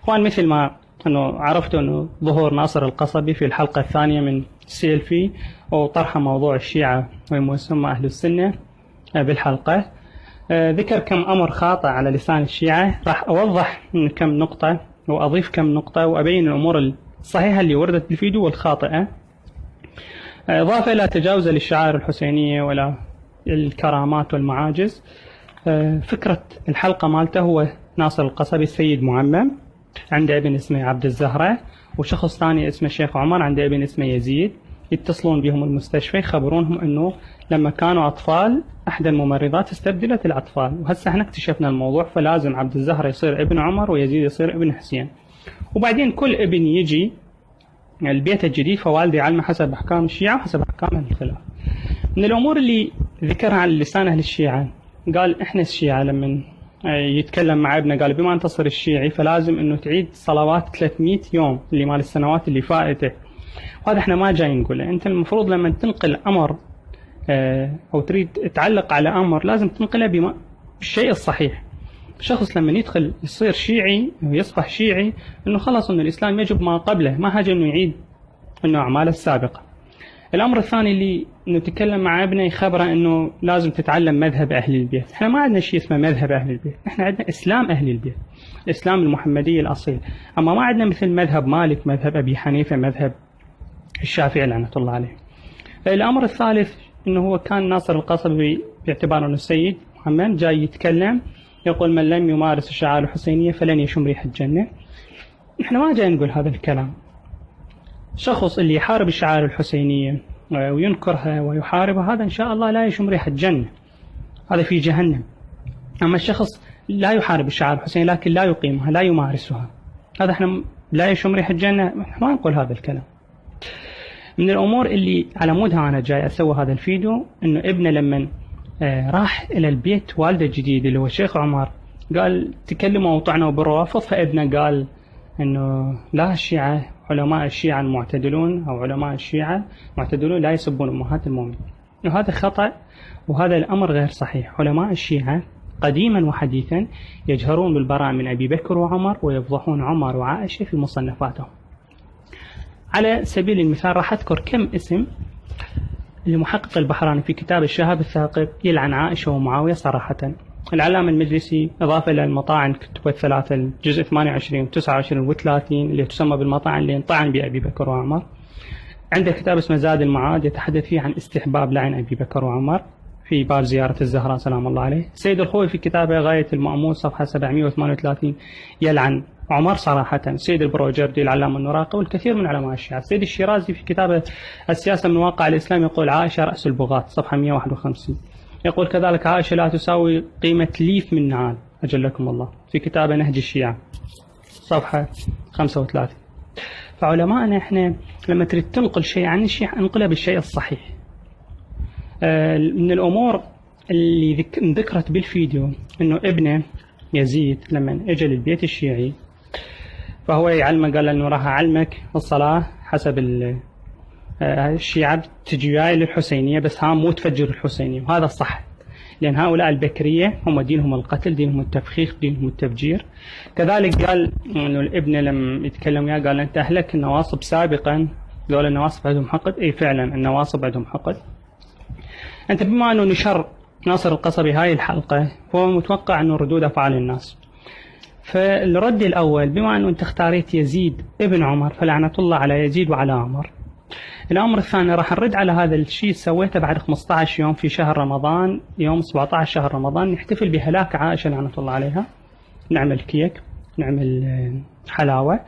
اخوان، مثل ما انه عرفتوا انه ظهور ناصر القصبي في الحلقة الثانية من سيلفي وطرح موضوع الشيعة وما يسمى أهل السنة بالحلقة، ذكر كم أمر خاطئ على لسان الشيعة. راح أوضح من كم نقطة وأضيف كم نقطة وأبين الأمور الصحيحة اللي وردت بالفيديو والخاطئة، إضافة إلى تجاوز للشعائر الحسينية ولا الكرامات والمعاجز. فكرة الحلقة مالته هو ناصر القصبي السيد معمم، عنده ابن اسمه عبد الزهرة، وشخص ثاني اسمه الشيخ عمر عنده ابن اسمه يزيد. يتصلون بهم المستشفى يخبرونهم انه لما كانوا اطفال احدى الممرضات استبدلت الاطفال، وهسه احنا اكتشفنا الموضوع، فلازم عبد الزهرة يصير ابن عمر ويزيد يصير ابن حسين. وبعدين كل ابن يجي البيت الجديد فوالدي يعلمه حسب احكام الشيعة وحسب احكام اهل الخلاف. من الامور اللي ذكرها على لسان اهل الشيعة، قال احنا الشيعة لما يتكلم مع ابنه قال بما ان تصير الشيعي فلازم انه تعيد صلوات 300 يوم اللي مال السنوات اللي فاتته. وهذا احنا ما جاي نقوله. انت المفروض لما تنقل امر او تريد تعلق على امر لازم تنقله بالشيء الصحيح. الشخص لما يدخل يصير شيعي ويصبح شيعي انه خلاص انه الاسلام يجب ما قبله، ما حاجه انه يعيد انه اعماله السابقه. الامر الثاني اللي نتكلم مع ابنه يخبره انه لازم تتعلم مذهب اهل البيت. احنا ما عندنا شيء اسمه مذهب اهل البيت، احنا عندنا اسلام اهل البيت، الاسلام المحمدي الاصيل. اما ما عندنا مثل مذهب مالك، مذهب ابي حنيفه، مذهب الشافعي لعنه الله عليه. الامر الثالث انه هو كان ناصر القصبي باعتباره انه السيد محمد جاي يتكلم يقول من لم يمارس الشعائر الحسينيه فلن يشم ريح الجنه. احنا ما جاي نقول هذا الكلام. شخص اللي يحارب الشعائر الحسينيه وينكرها ويحاربها هذا ان شاء الله لا يشم ريح الجنه، هذا في جهنم. اما الشخص لا يحارب الشعائر الحسينيه لكن لا يقيمها لا يمارسها، هذا احنا لا يشم ريح الجنه، ما نقول هذا الكلام. من الامور اللي على مودها انا جاي اسوي هذا الفيديو انه ابنه لما راح الى البيت والده الجديد اللي هو الشيخ عمر قال تكلموا وطعنوا بالروافض، فابنه قال انه لا، الشيعة علماء الشيعة المعتدلون او علماء الشيعة معتدلون لا يسبون امهات المؤمنين، وهذا خطأ وهذا الامر غير صحيح. علماء الشيعة قديما وحديثا يجهرون بالبراءة من ابي بكر وعمر ويفضحون عمر وعائشة في مصنفاتهم. على سبيل المثال راح اذكر كم اسم المحقق البحراني في كتاب الشهاب الثاقب يلعن عائشة ومعاوية صراحة. العلامة المجلسي إضافة إلى المطاعن كتب الثلاثة الجزء 28 و29 و30 اللي تسمى بالمطاعن اللي انطعن بأبي بكر وعمر. عنده كتاب اسمه زاد المعاد يتحدث فيه عن استحباب لعن أبي بكر وعمر في باب زيارة الزهراء سلام الله عليه. سيد الخوي في كتابه غاية المأمول صفحة 738 يلعن عمر صراحة. سيد البروجردي العلامة النراقي والكثير من علماء الشيعة. سيد الشيرازي في كتابه السياسة من واقع الإسلام يقول عائشة رأس البغاة صفحة 151. يقول كذلك عائشة لا تساوي قيمة ليف من نعال أجلكم الله في كتابه نهج الشيعة صفحة 35. فعلماءنا احنا لما تريد تنقل شيء عن الشيعة انقله بالشيء الصحيح. من الأمور اللي ذكرت بالفيديو انه ابنه يزيد لما اجى للبيت الشيعي فهو يعلمه قال انه راح اعلمك الصلاة حسب الشيعة تجي جاي للحسينية بس ها مو تفجر الحسينية، وهذا صح لأن هؤلاء البكرية هم دينهم القتل، دينهم التفخيخ، دينهم التفجير. كذلك قال إنه الابن لما يتكلم وياه قال أنت أهلك النواصب سابقا، قال النواصب عندهم حقد. أي فعلا النواصب عندهم حقد. أنت بما أنه نشر ناصر القصبي هاي الحلقة فهو متوقع أنه ردود أفعال الناس. فالرد الأول بما أنه أنت اختاريت يزيد ابن عمر فلعنة الله على يزيد وعلى عمر. الأمر الثاني راح نرد على هذا الشيء سويته بعد 15 يوم في شهر رمضان، يوم 17 شهر رمضان نحتفل بهلاك عائشة لعنة الله عليها. نعمل كيك، نعمل حلاوة